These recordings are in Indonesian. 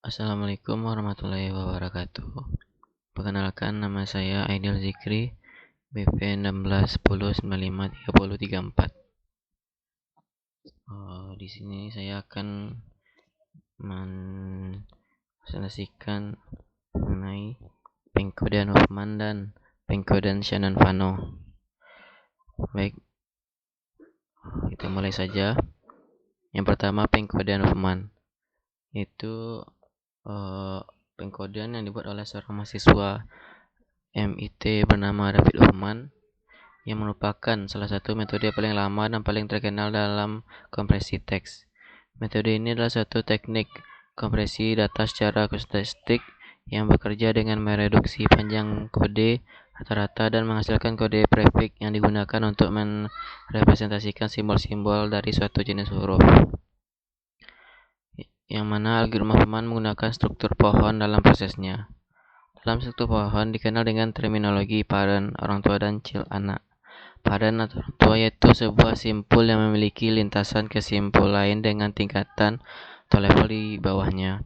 Assalamualaikum warahmatullahi wabarakatuh. Perkenalkan, nama saya Aidil Zikri, BP 1610953034. Di sini saya akan menpresentasikan mengenai pengkodean Huffman dan pengkodean Shannon-Fano. Baik, kita mulai saja. Yang pertama, pengkodean Huffman. Itu pengkodean yang dibuat oleh seorang mahasiswa MIT bernama David Hoffman, yang merupakan salah satu metode paling lama dan paling terkenal dalam kompresi teks. Metode ini adalah suatu teknik kompresi data secara akustik yang bekerja dengan mereduksi panjang kode rata-rata dan menghasilkan kode prefix yang digunakan untuk merepresentasikan simbol-simbol dari suatu jenis huruf. Yang mana algoritma Huffman menggunakan struktur pohon dalam prosesnya. Dalam struktur pohon dikenal dengan terminologi parent, orang tua, dan child, anak. Parent atau orang tua yaitu sebuah simpul yang memiliki lintasan ke simpul lain dengan tingkatan atau level di bawahnya.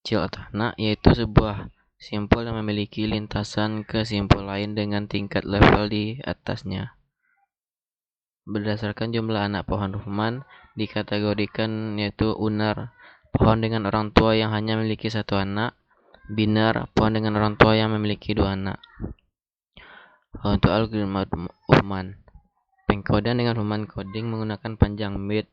Child atau anak yaitu sebuah simpul yang memiliki lintasan ke simpul lain dengan tingkat level di atasnya. Berdasarkan jumlah anak pohon Huffman dikategorikan yaitu unar, pohon dengan orang tua yang hanya memiliki satu anak; binar, pohon dengan orang tua yang memiliki dua anak. Untuk algoritma Huffman, pengkodean dengan Huffman coding menggunakan panjang bit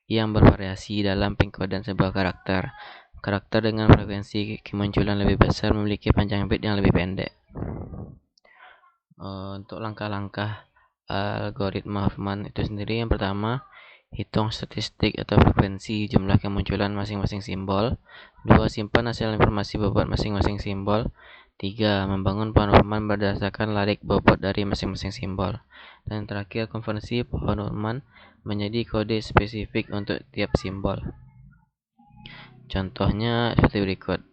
yang bervariasi dalam pengkodean sebuah karakter. Karakter dengan frekuensi kemunculan lebih besar memiliki panjang bit yang lebih pendek. Untuk langkah-langkah algoritma Huffman itu sendiri, yang pertama, hitung statistik atau frekuensi jumlah kemunculan masing-masing simbol. 2. Simpan hasil informasi bobot masing-masing simbol. 3. Membangun pohon Huffman berdasarkan larik bobot dari masing-masing simbol. Dan terakhir, konversi pohon Huffman menjadi kode spesifik untuk tiap simbol. Contohnya seperti berikut.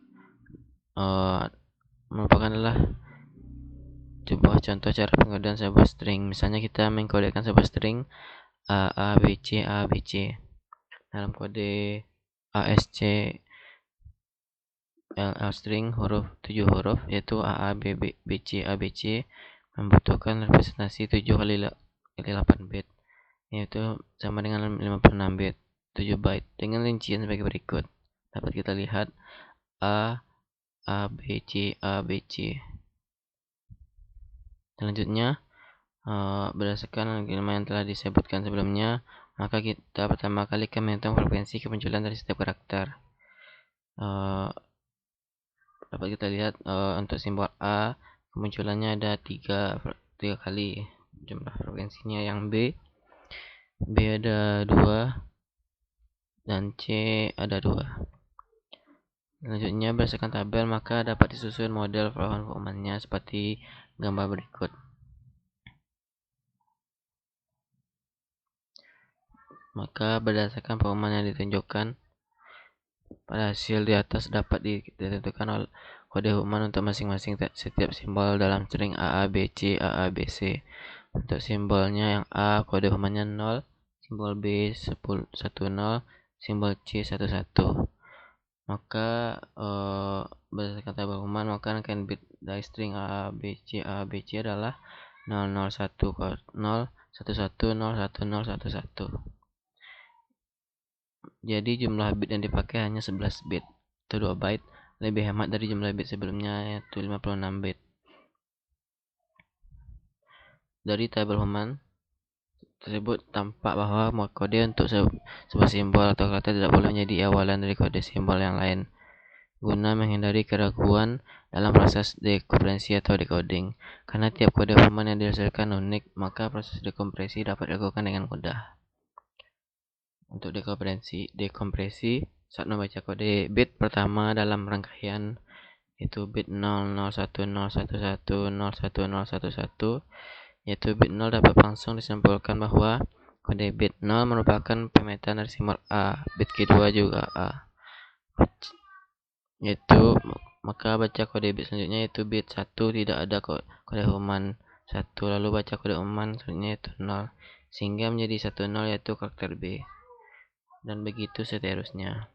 Merupakan adalah sebuah contoh cara pengkodean sebuah string. Misalnya kita mengkodekan sebuah string A B C dalam kode ASC LL string 7 huruf yaitu ABC membutuhkan representasi 7 kali 8 bit, yaitu sama dengan 56 bit, 7 byte, dengan rincian sebagai berikut. Dapat kita lihat ABC. Selanjutnya, berdasarkan algoritma yang telah disebutkan sebelumnya, maka kita pertama kali akan menghitung frekuensi kemunculan dari setiap karakter. Dapat kita lihat untuk simbol A kemunculannya ada 3 kali jumlah frekuensinya. Yang B ada 2 dan C ada 2. Selanjutnya, berdasarkan tabel maka dapat disusun model pohon Huffman-nya seperti gambar berikut. Maka berdasarkan Huffman yang ditunjukkan pada hasil di atas dapat ditentukan oleh kode Huffman untuk masing-masing setiap simbol dalam string AABC. Untuk simbolnya, yang A kode Huffman-nya 0, simbol B 10, simbol C 11. Maka berdasarkan tabel Huffman, maka rangkaian bit dari string AABC adalah 00110110111. Jadi jumlah bit yang dipakai hanya 11 bit atau 2 byte, lebih hemat dari jumlah bit sebelumnya yaitu 56 bit. Dari tabel Huffman tersebut tampak bahwa kode untuk sebuah simbol atau kata tidak boleh menjadi awalan dari kode simbol yang lain, guna menghindari keraguan dalam proses dekompresi atau decoding. Karena tiap kode Huffman yang dihasilkan unik, maka proses dekompresi dapat dilakukan dengan mudah. Untuk dekompresi saat membaca kode bit pertama dalam rangkaian yaitu bit 001011011011, yaitu bit 0, dapat langsung disimpulkan bahwa kode bit 0 merupakan pemetaan dari simbol A. Bit kedua juga A, yaitu maka baca kode bit selanjutnya yaitu bit 1, tidak ada kode Huffman 1, lalu baca kode Huffman selanjutnya yaitu 0, sehingga menjadi 10 yaitu karakter B, dan begitu seterusnya.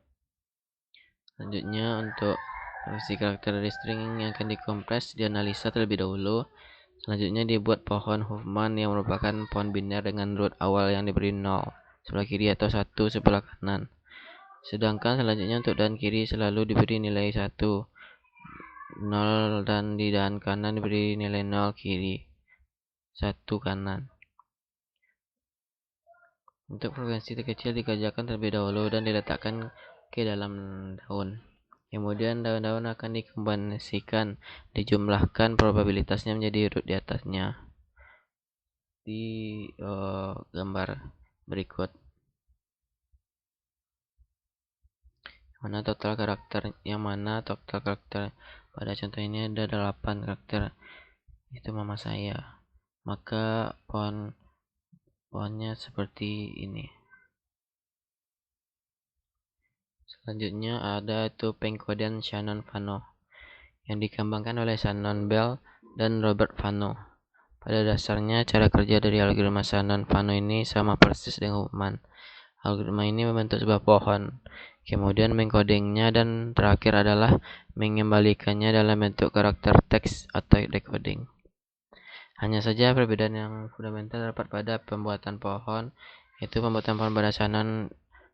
Selanjutnya untuk versi karakter dari string yang akan dikompres dianalisa terlebih dahulu. Selanjutnya dibuat pohon Huffman yang merupakan pohon biner dengan root awal yang diberi 0 sebelah kiri atau 1 sebelah kanan. Sedangkan selanjutnya untuk dan kiri selalu diberi nilai 1, 0, dan di dan kanan diberi nilai 0 kiri, 1 kanan. Untuk frekuensi terkecil dikerjakan terlebih dahulu dan diletakkan ke dalam daun. Kemudian daun-daun akan dikombinasikan, dijumlahkan probabilitasnya menjadi root di atasnya. Di gambar berikut. Yang mana total karakter pada contoh ini ada 8 karakter. Itu mama saya. Maka pohonnya seperti ini. Selanjutnya ada itu pengkodean Shannon-Fano yang dikembangkan oleh Shannon Bell dan Robert Fano. Pada dasarnya cara kerja dari algoritma Shannon-Fano ini sama persis dengan Huffman. Algoritma ini membentuk sebuah pohon, kemudian mengkodingnya, dan terakhir adalah mengembalikannya dalam bentuk karakter teks atau decoding. Hanya saja perbedaan yang fundamental terdapat pada pembuatan pohon, yaitu pembuatan pohon pada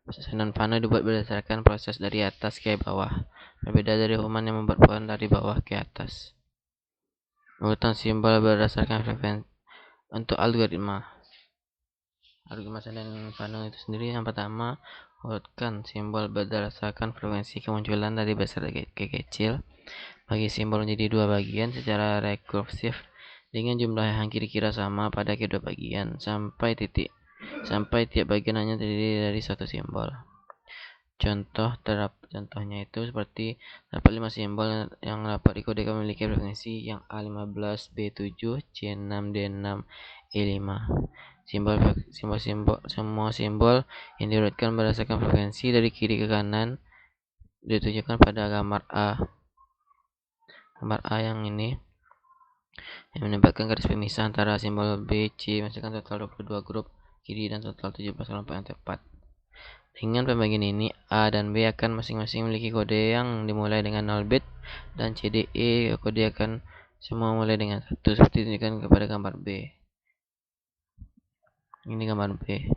Shannon-Fano dibuat berdasarkan proses dari atas ke bawah, berbeda dari Huffman yang membuat pohon dari bawah ke atas. Urutan simbol berdasarkan frekuensi. Untuk algoritma Shannon-Fano itu sendiri, yang pertama, urutkan simbol berdasarkan frekuensi kemunculan dari besar ke kecil. Bagi simbol menjadi dua bagian secara rekursif dengan jumlah yang kira-kira sama pada kedua bagian sampai tiap bagian hanya terdiri dari satu simbol. Contohnya itu seperti dapat 5 simbol yang dapat dikodekan memiliki frekuensi yang A15, B7, C6, D6, E5. Semua simbol yang diurutkan berdasarkan frekuensi dari kiri ke kanan ditunjukkan pada gambar A. Gambar A yang ini yang menempatkan garis pemisah antara simbol B, C, menghasilkan total 22 grup kiri dan total 17 kelompok yang tepat. Dengan pembagian ini, A dan B akan masing-masing memiliki kode yang dimulai dengan 0 bit, dan C, D, E kode akan semua mulai dengan 1, seperti ditunjukkan kepada gambar B. Ini gambar B.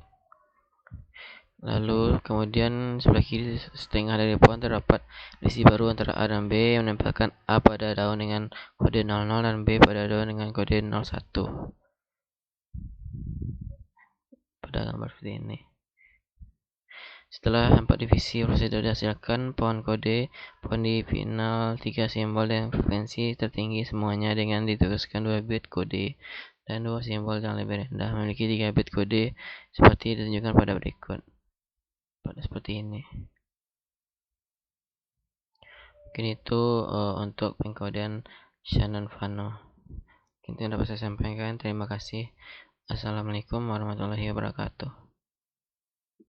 Lalu kemudian sebelah kiri setengah dari pohon terdapat risi baru antara A dan B yang menempatkan A pada daun dengan kode 00 dan B pada daun dengan kode 01. Pada gambar seperti ini. Setelah 4 divisi prosedur dihasilkan pohon di final 3 simbol dan frekuensi tertinggi semuanya dengan diteruskan 2 bit kode, dan 2 simbol yang lebih rendah memiliki 3 bit kode seperti ditunjukkan pada berikut. Seperti ini. Mungkin itu untuk pengkodean Shannon-Fano. Itu yang dapat saya sampaikan. Terima kasih. Assalamualaikum warahmatullahi wabarakatuh.